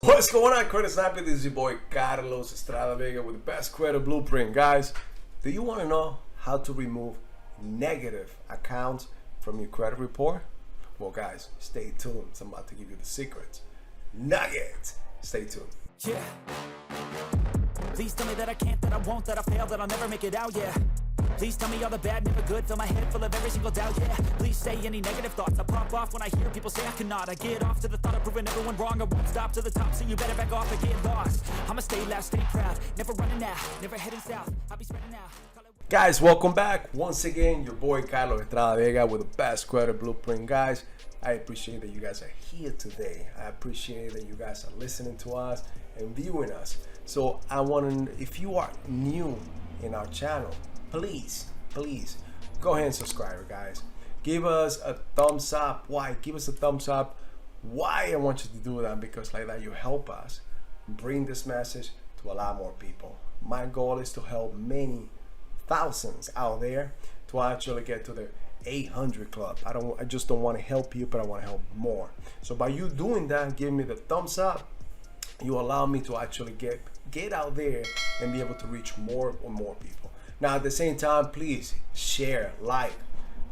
What's going on, Credit Snapper? This is your boy Carlos Estrada Vega with the best credit blueprint. Guys, do you want to know how to remove negative accounts from your credit report? Well, guys, stay tuned. I'm about to give you the secrets. Nuggets. Stay tuned. Yeah. Please tell me that I can't, that I won't, that I fail, that I'll never make it out, yeah. Please tell me all the bad, never good, fill my head full of every single doubt, yeah. Please say any negative thoughts, I pop off when I hear people say I cannot. I get off to the thought of proving everyone wrong, I won't stop to the top, so you better back off and get lost. I'ma stay loud, stay proud, never running out, never heading south, I'll be spreading out. Guys, welcome back. Once again, your boy Carlos Estrada Vega with the best credit blueprint. Guys, I appreciate that you guys are here today. I appreciate that you guys are listening to us and viewing us. So I want to, if you are new in our channel, please go ahead and subscribe, guys. Give us a thumbs up. Why? Give us a thumbs up. Why I want you to do that? Because like that you help us bring this message to a lot more people. My goal is to help many thousands out there to actually get to the 800 club. I just don't want to help you, but I want to help more. So by you doing that, give me the thumbs up, you allow me to actually get out there and be able to reach more and more people. Now at the same time, please share, like,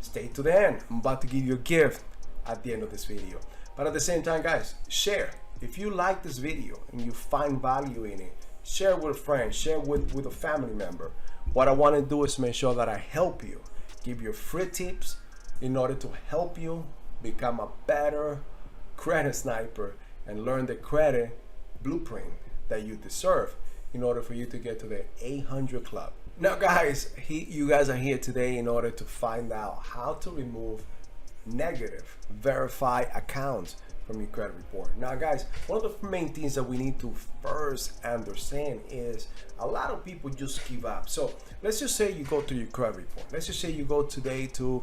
stay to the end. I'm about to give you a gift at the end of this video. But at the same time, guys, share. If you like this video and you find value in it, share with a friend, share with a family member. What I want to do is make sure that I help you, give you free tips in order to help you become a better credit sniper and learn the credit blueprint that you deserve in order for you to get to the 800 club. Now guys, you guys are here today in order to find out how to remove negative verified accounts from your credit report. Now guys, one of the main things that we need to first understand is a lot of people just give up. So let's just say you go to your credit report. Let's just say you go today to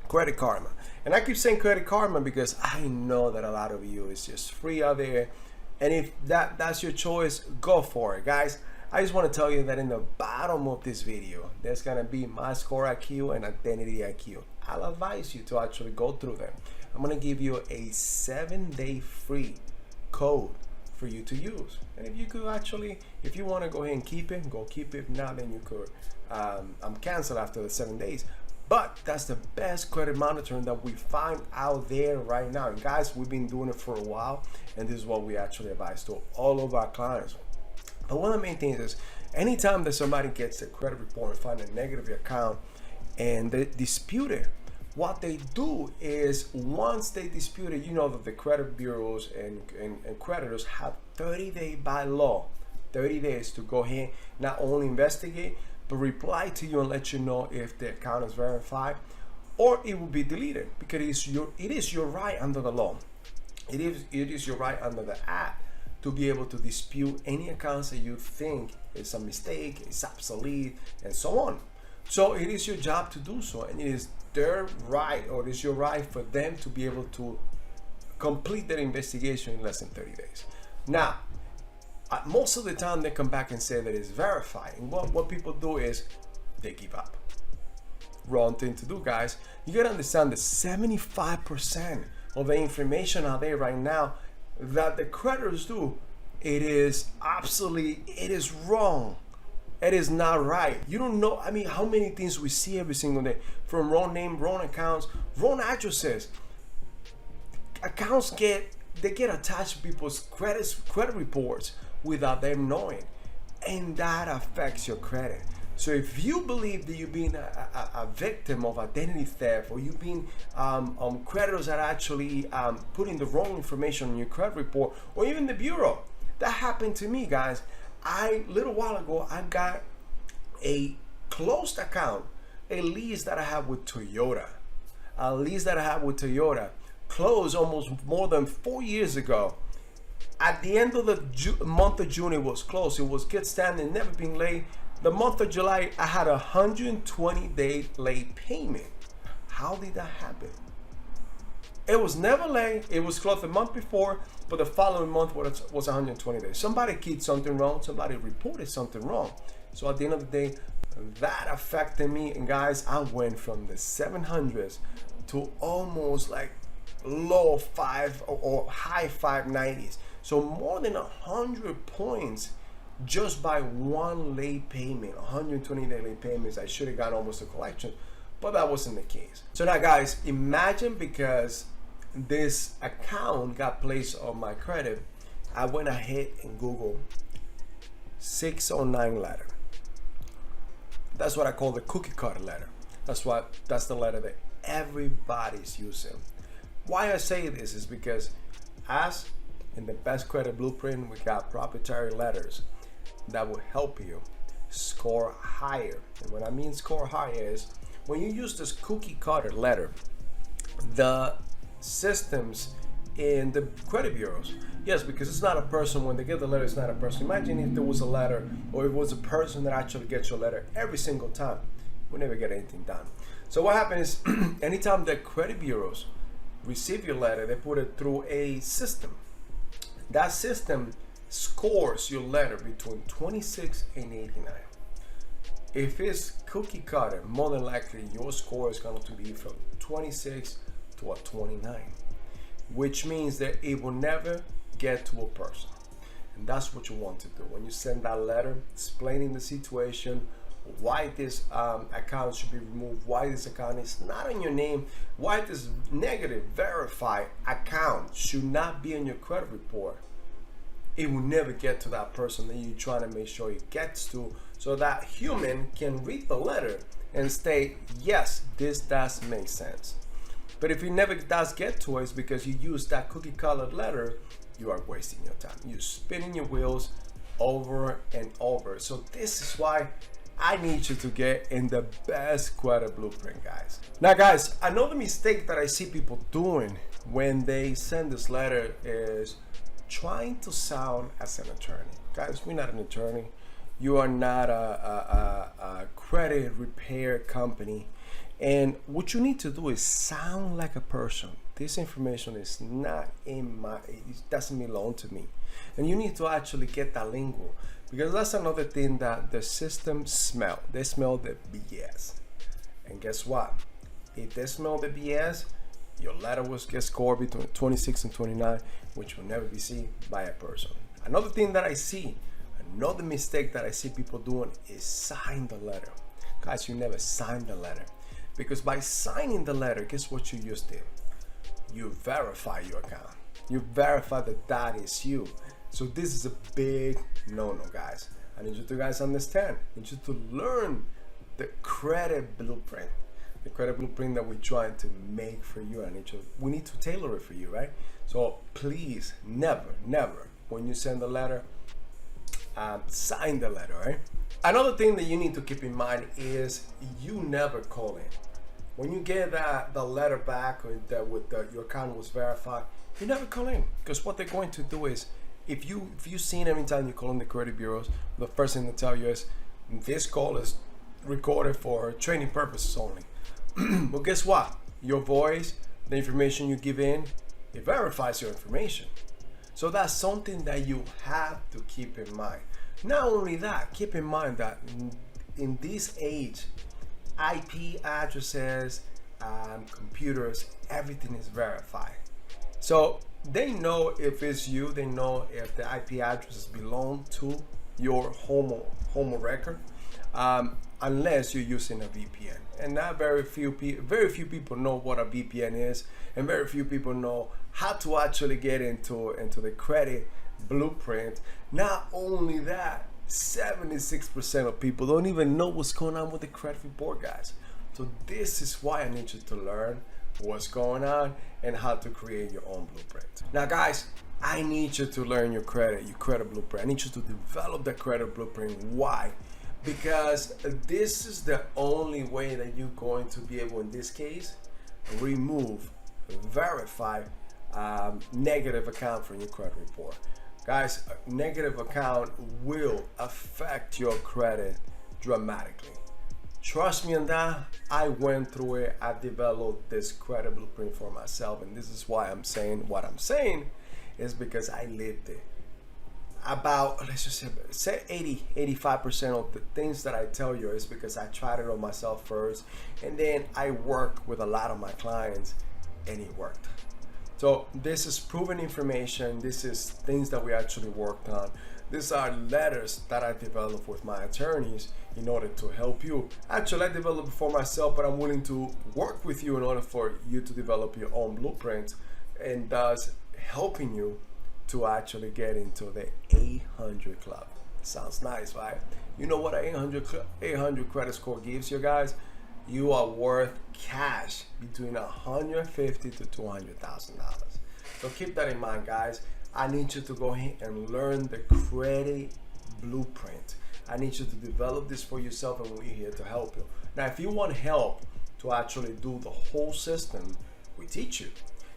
Credit Karma. And I keep saying Credit Karma because I know that a lot of you is just free out there. And if that's your choice, go for it, guys. I just want to tell you that in the bottom of this video, there's going to be my score IQ and identity IQ. I'll advise you to actually go through them. I'm going to give you a 7-day free code for you to use. And if you could actually, if you want to go ahead and keep it, go keep it. Now then you could cancel after the 7 days. But that's the best credit monitoring that we find out there right now. And guys, we've been doing it for a while, and this is what we actually advise to all of our clients. But one of the main things is anytime that somebody gets a credit report and find a negative account and they dispute it, what they do is once they dispute it, you know that the credit bureaus and creditors have 30 days by law, 30 days to go ahead, not only investigate, but reply to you and let you know if the account is verified or it will be deleted, because it is your right under the law. It is your right under the act to be able to dispute any accounts that you think is a mistake, is obsolete, and so on. So it is your job to do so, and it is their right, or it is your right for them to be able to complete their investigation in less than 30 days. Now, most of the time they come back and say that it's verified, and what people do is they give up. Wrong thing to do, guys. You gotta understand that 75% of the information out there right now that the creditors do, it is obsolete, it is wrong, it is not right. You don't know, I mean, how many things we see every single day, from wrong name, wrong accounts, wrong addresses. Accounts get attached to people's credit reports without them knowing, and that affects your credit. So if you believe that you've been a victim of identity theft, or you've been creditors that are actually putting the wrong information on your credit report, or even the bureau, that happened to me, guys. A little while ago, I got a closed account, a lease that I have with Toyota, closed almost more than 4 years ago. At the end of the month of June, it was closed. It was good standing, never been late. The month of July, I had 120-day late payment. How did that happen? It was never late. It was closed the month before, but the following month was 120 days. Somebody keyed something wrong. Somebody reported something wrong. So at the end of the day, that affected me. And guys, I went from the 700s to almost like low 5 or high 590s. So more than 100 points just by one late payment, 120-day late payments. I should have got almost a collection, but that wasn't the case. So now guys, imagine because this account got placed on my credit, I went ahead and Googled 609 letter. That's what I call the cookie cutter letter. That's the letter that everybody's using. Why I say this is because as in the Best Credit Blueprint, we got proprietary letters that will help you score higher. And what I mean score higher is when you use this cookie cutter letter, the systems in the credit bureaus, yes, because it's not a person. When they get the letter, it's not a person. Imagine if there was a letter, or if it was a person that actually gets your letter every single time. We never get anything done. So what happens is anytime the credit bureaus receive your letter, they put it through a system. That system scores your letter between 26 and 89. If it's cookie cutter, more than likely your score is going to be from 26 to a 29, which means that it will never get to a person. And that's what you want to do when you send that letter explaining the situation, why this account should be removed, why this account is not in your name, why this negative verified account should not be in your credit report. It will never get to that person that you're trying to make sure it gets to, so that human can read the letter and state, yes, this does make sense. But if it never does get to it, it's because you use that cookie colored letter, you are wasting your time. You're spinning your wheels over and over. So this is why I need you to get in the Best Credit Blueprint, guys. Now guys, another mistake that I see people doing when they send this letter is trying to sound as an attorney. Guys, we're not an attorney. You are not a credit repair company. And what you need to do is sound like a person. This information is not in it doesn't belong to me. And you need to actually get that lingo, because that's another thing that the system smell. They smell the BS. And guess what? If they smell the BS, your letter will get scored between 26 and 29, which will never be seen by a person. Another thing that I see, another mistake that I see people doing is sign the letter. Guys, you never sign the letter. Because by signing the letter, guess what you just did? You verify your account. You verify that that is you. So this is a big no-no, guys. I need you to guys understand. I need you to learn the credit blueprint. The credit blueprint that we're trying to make for you. We need to tailor it for you, right? So please, never, when you send a letter, sign the letter, right? Another thing that you need to keep in mind is you never call in. When you get the letter back or your account was verified, you never call in, because what they're going to do is, if you've seen every time you call in the credit bureaus, the first thing they tell you is this call is recorded for training purposes only. But guess what? Your voice, the information you give in, it verifies your information. So that's something that you have to keep in mind. Not only that, keep in mind that in this age, IP addresses, computers, everything is verified. So they know if it's you, they know if the IP addresses belong to your home record, unless you're using a VPN. And not very few people know what a VPN is, and very few people know how to actually get into the credit blueprint. Not only that, 76% of people don't even know what's going on with the credit report, guys. So this is why I need you to learn what's going on and how to create your own blueprint. Now guys, I need you to learn your credit blueprint. I need you to develop the credit blueprint. Why? Because this is the only way that you're going to be able, in this case, remove, verify negative account from your credit report. Guys, a negative account will affect your credit dramatically. Trust me on that. I went through it. I developed this credit blueprint for myself, and this is why I'm saying what I'm saying, is because I lived it. About, let's just say 85% of the things that I tell you is because I tried it on myself first, and then I work with a lot of my clients, and it worked. So this is proven information. This is things that we actually worked on. These are letters that I developed with my attorneys in order to help you. Actually, I developed it for myself, but I'm willing to work with you in order for you to develop your own blueprint, and thus helping you to actually get into the 800 club. Sounds nice, right? You know what an 800 credit score gives you guys? You are worth cash between $150,000 to $200,000. So keep that in mind, guys. I need you to go ahead and learn the credit blueprint. I need you to develop this for yourself, and we're here to help you. Now, if you want help to actually do the whole system, we teach you.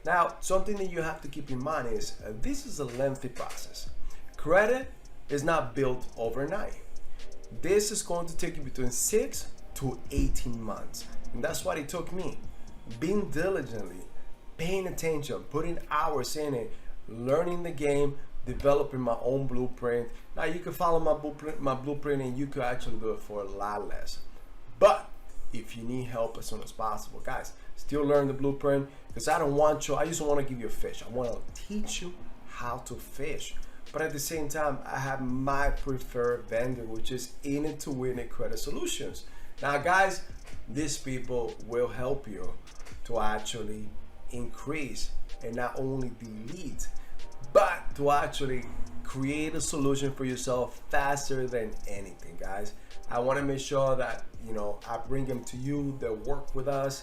Now, something that you have to keep in mind is this is a lengthy process. Credit is not built overnight. This is going to take you between 6 to 18 months. And that's what it took me. Being diligently, paying attention, putting hours in it, learning the game, developing my own blueprint. Now you can follow my blueprint and you could actually do it for a lot less. But if you need help as soon as possible, guys, still learn the blueprint, because I just want to give you a fish. I want to teach you how to fish. But at the same time, I have my preferred vendor, which is In It to Win It Credit Solutions. Now, guys, these people will help you to actually increase and not only delete, but to actually create a solution for yourself faster than anything, guys. I want to make sure that, you know, I bring them to you, they work with us,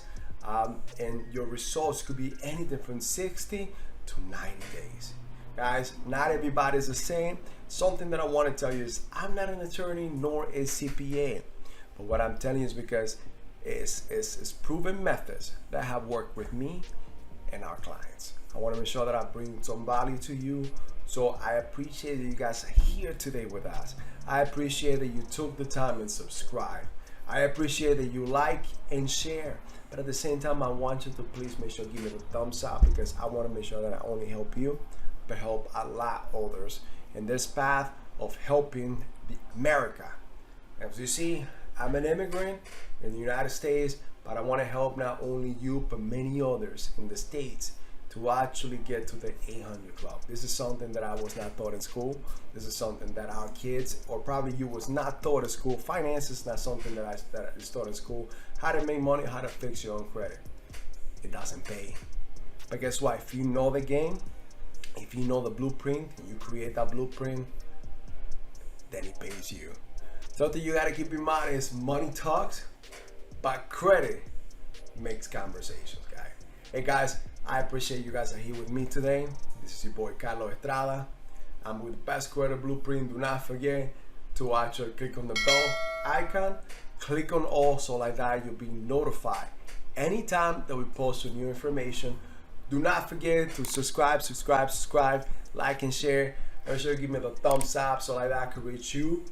and your results could be anything from 60 to 90 days. Guys, not everybody's the same. Something that I want to tell you is I'm not an attorney nor a CPA, but what I'm telling you is because it's proven methods that have worked with me and our clients. I want to make sure that I bring some value to you. So I appreciate that you guys are here today with us. I appreciate that you took the time and subscribe. I appreciate that you like and share. But at the same time, I want you to please make sure give me the thumbs up, because I want to make sure that I only help you, but help a lot others in this path of helping America. As you see, I'm an immigrant in the United States, but I want to help not only you, but many others in the States to actually get to the 800 club. This is something that I was not taught in school. This is something that our kids, or probably you, was not taught in school. Finance is not something that is taught in school. How to make money, how to fix your own credit. It doesn't pay. But guess what? If you know the game, if you know the blueprint, and you create that blueprint, then it pays you. Something you gotta keep in mind is money talks, but credit makes conversations, guys. Hey guys, I appreciate you guys are here with me today. This is your boy Carlos Estrada. I'm with Best Credit Blueprint. Do not forget to actually click on the bell icon. Click on all, so like that you'll be notified anytime that we post new information. Do not forget to subscribe, like and share. Make sure to give me the thumbs up so like that I can reach you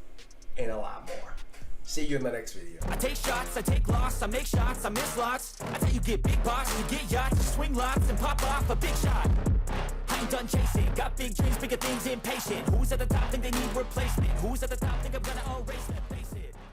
and a lot more. See you in the next video. I take shots, I take loss, I make shots, I miss lots. I tell you get big box, you get yachts, you swing lots and pop off a big shot. I ain't done chasing, got big dreams, bigger things, impatient. Who's at the top think they need replacement? Who's at the top think I'm gonna erase them?